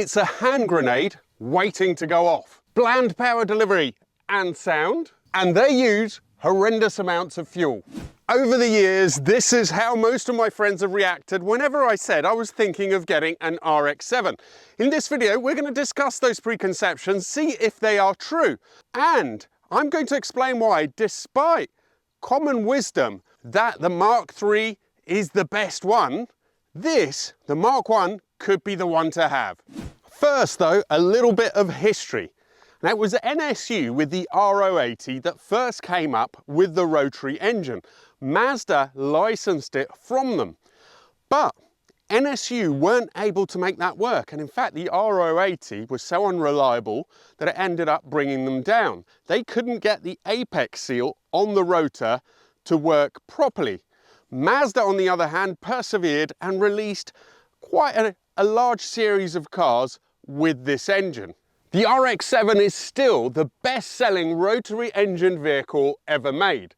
It's a hand grenade waiting to go off. Bland power delivery and sound, and they use horrendous amounts of fuel. Over the years, this is how most of my friends have reacted whenever I said I was thinking of getting an RX-7. In this video, we're going to discuss those preconceptions, see if they are true, and I'm going to explain why, despite common wisdom that the Mark III is the best one, the Mark I could be the one to have. First though, a little bit of history. Now it was NSU with the R080 that first came up with the rotary engine. Mazda licensed it from them, but NSU weren't able to make that work, and in fact the R080 was so unreliable that it ended up bringing them down. They couldn't get the apex seal on the rotor to work properly. Mazda, on the other hand, persevered and released quite a large series of cars with this engine. The RX-7 is still the best-selling rotary engine vehicle ever made.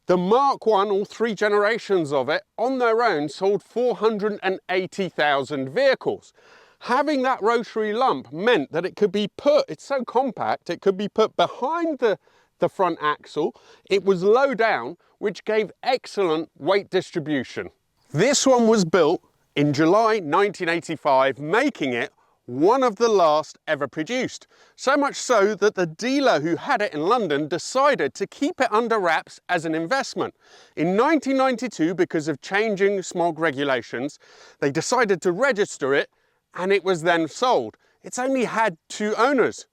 The Mark I, all three generations of it, on their own sold 480,000 vehicles. Having that rotary lump meant that it could be put, it's so compact, it could be put behind the front axle. It was low down, which gave excellent weight distribution. This one was built in July 1985, making it one of the last ever produced. So much so that the dealer who had it in London decided to keep it under wraps as an investment. In 1992, because of changing smog regulations, they decided to register it, and it was then sold. It's only had 2 owners.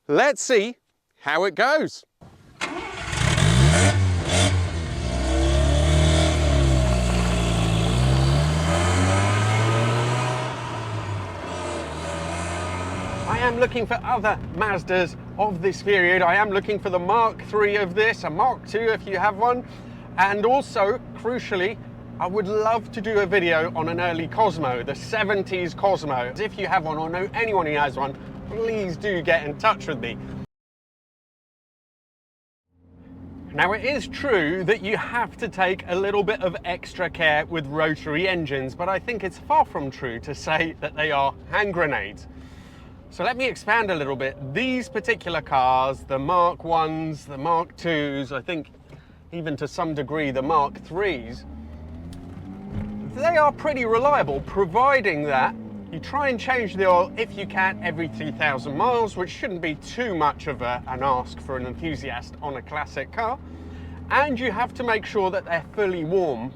Let's see how it goes. I am looking for other Mazdas of this period. I am looking for the Mark III of this, a Mark II if you have one. And also, crucially, I would love to do a video on an early Cosmo, the 70s Cosmo. If you have one or know anyone who has one, please do get in touch with me. Now, it is true that you have to take a little bit of extra care with rotary engines, but I think it's far from true to say that they are hand grenades. So let me expand a little bit. These particular cars, the Mark Is, the Mark IIs, I think even to some degree the Mark IIIs, they are pretty reliable, providing that you try and change the oil, if you can, every 3,000 miles, which shouldn't be too much of an ask for an enthusiast on a classic car. And you have to make sure that they're fully warm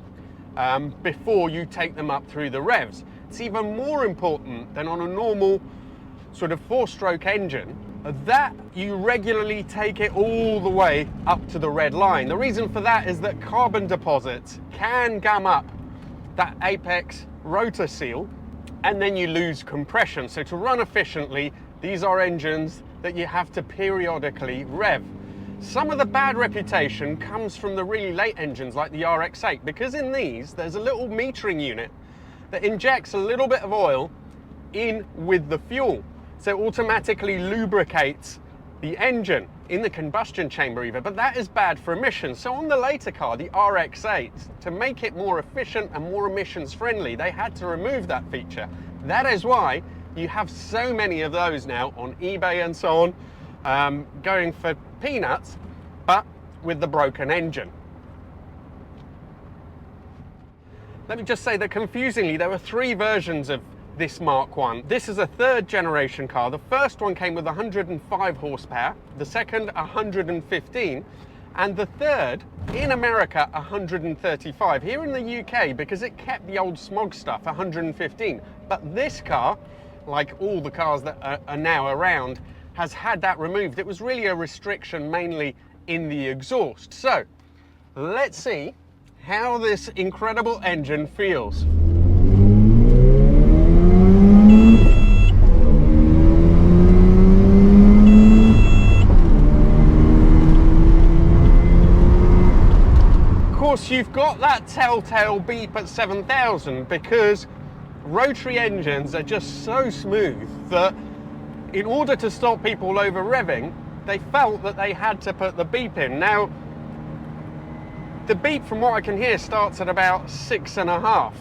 before you take them up through the revs. It's even more important than on a normal sort of 4-stroke engine that you regularly take it all the way up to the red line. The reason for that is that carbon deposits can gum up that apex rotor seal, and then you lose compression. So to run efficiently, these are engines that you have to periodically rev. Some of the bad reputation comes from the really late engines like the RX-8, because in these there's a little metering unit that injects a little bit of oil in with the fuel. So it automatically lubricates the engine in the combustion chamber even, but that is bad for emissions. So on the later car, the RX-8, to make it more efficient and more emissions friendly, they had to remove that feature. That is why you have so many of those now on eBay and so on, going for peanuts, but with the broken engine. Let me just say that confusingly, there were 3 versions of this Mark I. This is a 3rd generation car. The first one came with 105 horsepower, the second 115, and the third, in America, 135. Here in the UK, because it kept the old smog stuff, 115. But this car, like all the cars that are now around, has had that removed. It was really a restriction mainly in the exhaust. So let's see how this incredible engine feels. You've got that telltale beep at 7,000 because rotary engines are just so smooth that in order to stop people over revving, they felt that they had to put the beep in. Now, the beep, from what I can hear, starts at about 6.5.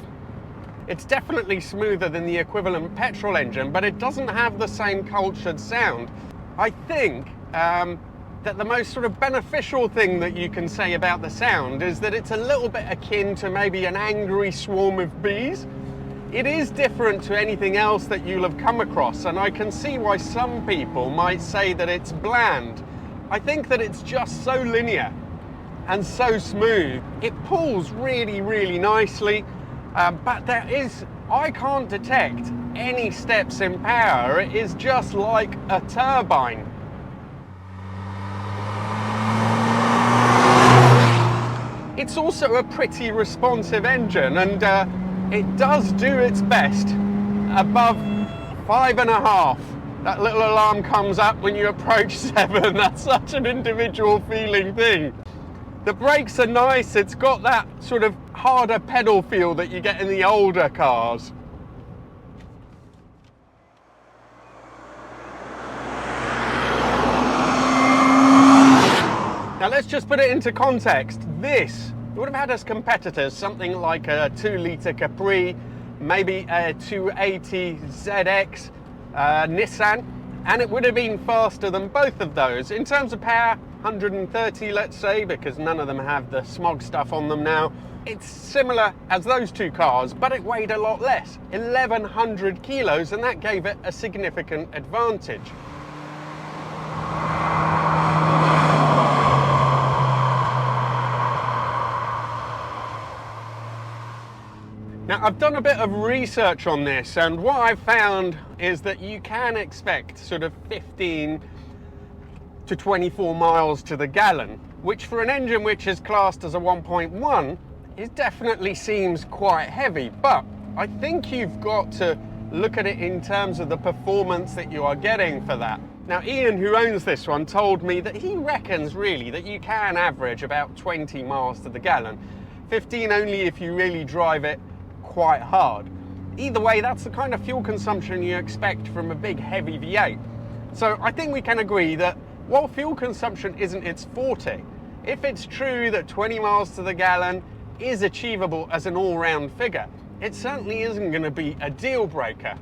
It's definitely smoother than the equivalent petrol engine, but it doesn't have the same cultured sound. I think that the most sort of beneficial thing that you can say about the sound is that it's a little bit akin to maybe an angry swarm of bees. It is different to anything else that you'll have come across, and I can see why some people might say that it's bland. I think that it's just so linear and so smooth. It pulls really, really nicely. But I can't detect any steps in power. It is just like a turbine. It's also a pretty responsive engine, and it does do its best above 5.5. That little alarm comes up when you approach 7. That's such an individual feeling thing. The brakes are nice. It's got that sort of harder pedal feel that you get in the older cars. Now let's just put it into context. This would have had as competitors something like a 2-litre Capri, maybe a 280 ZX Nissan, and it would have been faster than both of those. In terms of power, 130, let's say, because none of them have the smog stuff on them now. It's similar as those two cars, but it weighed a lot less, 1,100 kilos, and that gave it a significant advantage. Now, I've done a bit of research on this, and what I've found is that you can expect sort of 15 to 24 miles to the gallon, which for an engine which is classed as a 1.1, it definitely seems quite heavy. But I think you've got to look at it in terms of the performance that you are getting for that. Now, Ian, who owns this one, told me that he reckons really that you can average about 20 miles to the gallon. 15 only if you really drive it quite hard. Either way, that's the kind of fuel consumption you expect from a big heavy V8. So I think we can agree that while fuel consumption isn't its forte, if it's true that 20 miles to the gallon is achievable as an all-round figure, it certainly isn't going to be a deal breaker.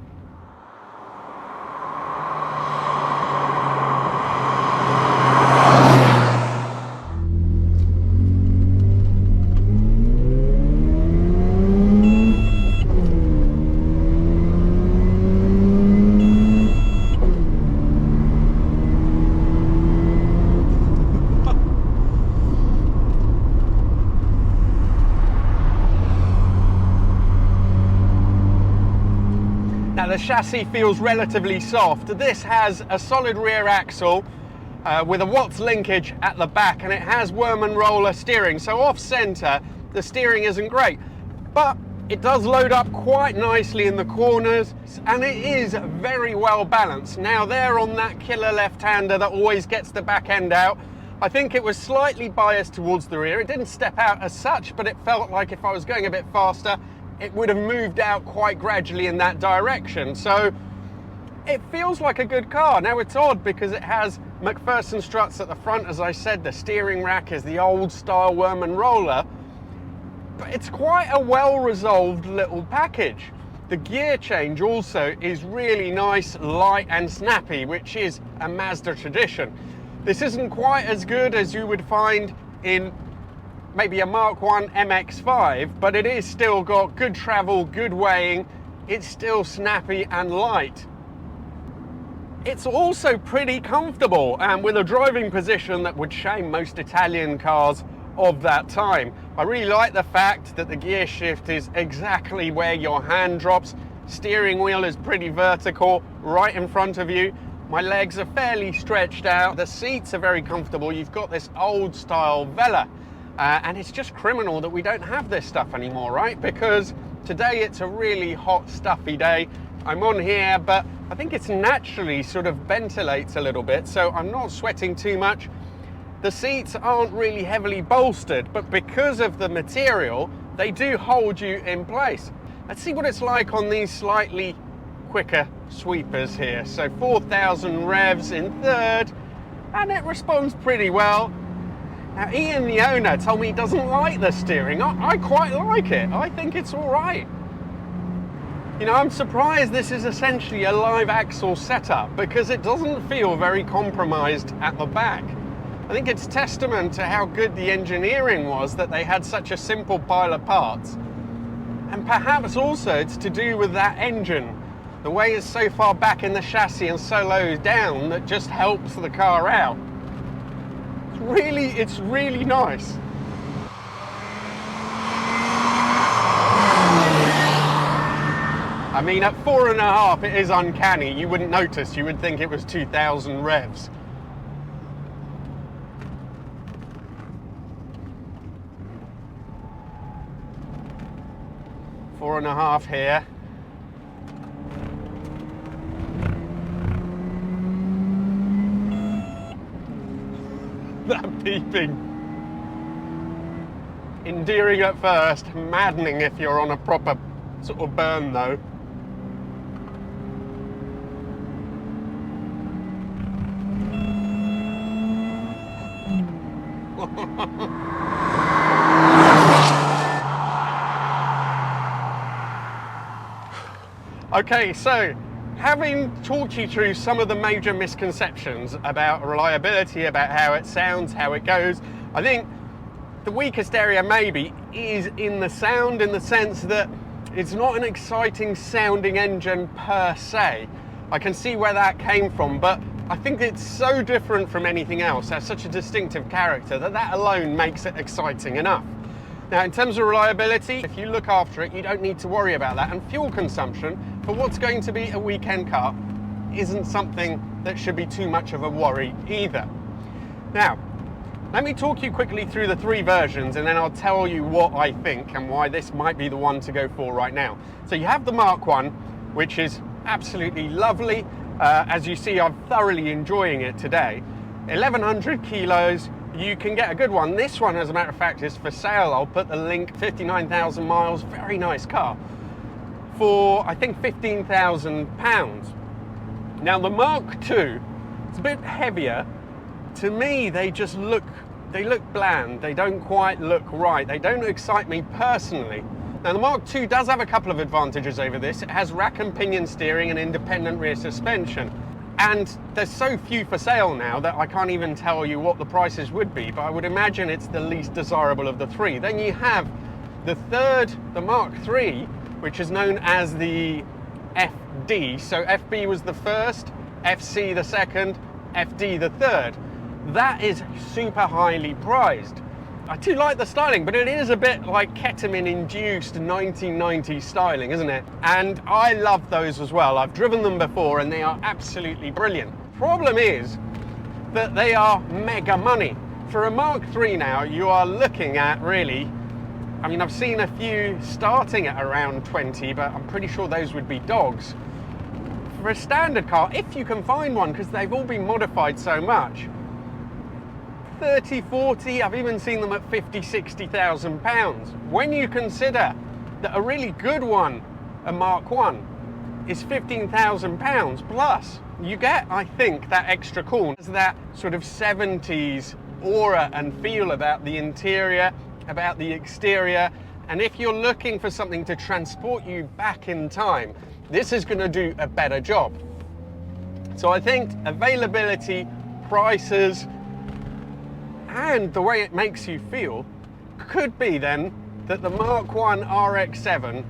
Now, the chassis feels relatively soft. This has a solid rear axle with a Watts linkage at the back, and it has worm and roller steering, so off center the steering isn't great, but it does load up quite nicely in the corners, and it is very well balanced. Now, they're on that killer left-hander that always gets the back end out. I think it was slightly biased towards the rear. It didn't step out as such, but it felt like if I was going a bit faster, it would have moved out quite gradually in that direction. So it feels like a good car. Now, it's odd because it has McPherson struts at the front. As I said, the steering rack is the old style worm and roller, but it's quite a well-resolved little package. The gear change also is really nice, light and snappy, which is a Mazda tradition. This isn't quite as good as you would find in maybe a Mk1 MX-5, but it is still got good travel, good weighing. It's still snappy and light. It's also pretty comfortable, and with a driving position that would shame most Italian cars of that time. I really like the fact that the gear shift is exactly where your hand drops. Steering wheel is pretty vertical, right in front of you. My legs are fairly stretched out. The seats are very comfortable. You've got this old style Vela. And it's just criminal that we don't have this stuff anymore, right? Because today it's a really hot, stuffy day. I'm on here, but I think it's naturally sort of ventilates a little bit, so I'm not sweating too much. The seats aren't really heavily bolstered, but because of the material, they do hold you in place. Let's see what it's like on these slightly quicker sweepers here. So 4,000 revs in third, and it responds pretty well. Now, Ian, the owner, told me he doesn't like the steering. I quite like it. I think it's all right. You know, I'm surprised this is essentially a live axle setup because it doesn't feel very compromised at the back. I think it's testament to how good the engineering was that they had such a simple pile of parts. And perhaps also it's to do with that engine. The way it's so far back in the chassis and so low down that just helps the car out. It's really nice. I mean, at 4.5 it is uncanny. You wouldn't notice, you would think it was 2,000 revs. Four and a half here. That beeping. Endearing at first, maddening if you're on a proper sort of burn though. Okay, so having talked you through some of the major misconceptions about reliability, about how it sounds, how it goes, I think the weakest area maybe is in the sound, in the sense that it's not an exciting sounding engine per se. I can see where that came from, but I think it's so different from anything else, has such a distinctive character, that alone makes it exciting enough. Now, in terms of reliability, if you look after it, you don't need to worry about that. And fuel consumption, for what's going to be a weekend car, isn't something that should be too much of a worry either. Now, let me talk you quickly through the three versions, and then I'll tell you what I think and why this might be the one to go for right now. So you have the Mk1, which is absolutely lovely. As you see, I'm thoroughly enjoying it today. 1,100 kilos. You can get a good one. This one, as a matter of fact, is for sale. I'll put the link, 59,000 miles, very nice car, for I think £15,000. Now the Mk2, it's a bit heavier. To me, they look bland. They don't quite look right. They don't excite me personally. Now the Mk2 does have a couple of advantages over this. It has rack and pinion steering and independent rear suspension. And there's so few for sale now that I can't even tell you what the prices would be, but I would imagine it's the least desirable of the three. Then you have the third, the Mk3, which is known as the FD. So FB was the first, FC the second, FD the third. That is super highly prized. I do like the styling, but it is a bit like ketamine-induced 1990s styling, isn't it? And I love those as well. I've driven them before and they are absolutely brilliant. Problem is that they are mega money. For a Mk3 now, you are looking at really, I mean, I've seen a few starting at around 20, but I'm pretty sure those would be dogs. For a standard car, if you can find one, because they've all been modified so much, 30, 40, I've even seen them at 50, 60,000 pounds. When you consider that a really good one, a Mk1, is 15,000 pounds plus, you get, I think, that extra cool. There's that sort of 70s aura and feel about the interior, about the exterior, and if you're looking for something to transport you back in time, this is going to do a better job. So I think availability, prices, and the way it makes you feel could be then that the Mk1 RX7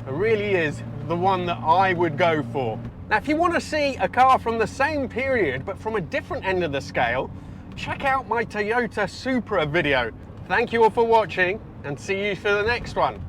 really is the one that I would go for. Now, if you want to see a car from the same period but from a different end of the scale, check out my Toyota Supra video. Thank you all for watching and see you for the next one.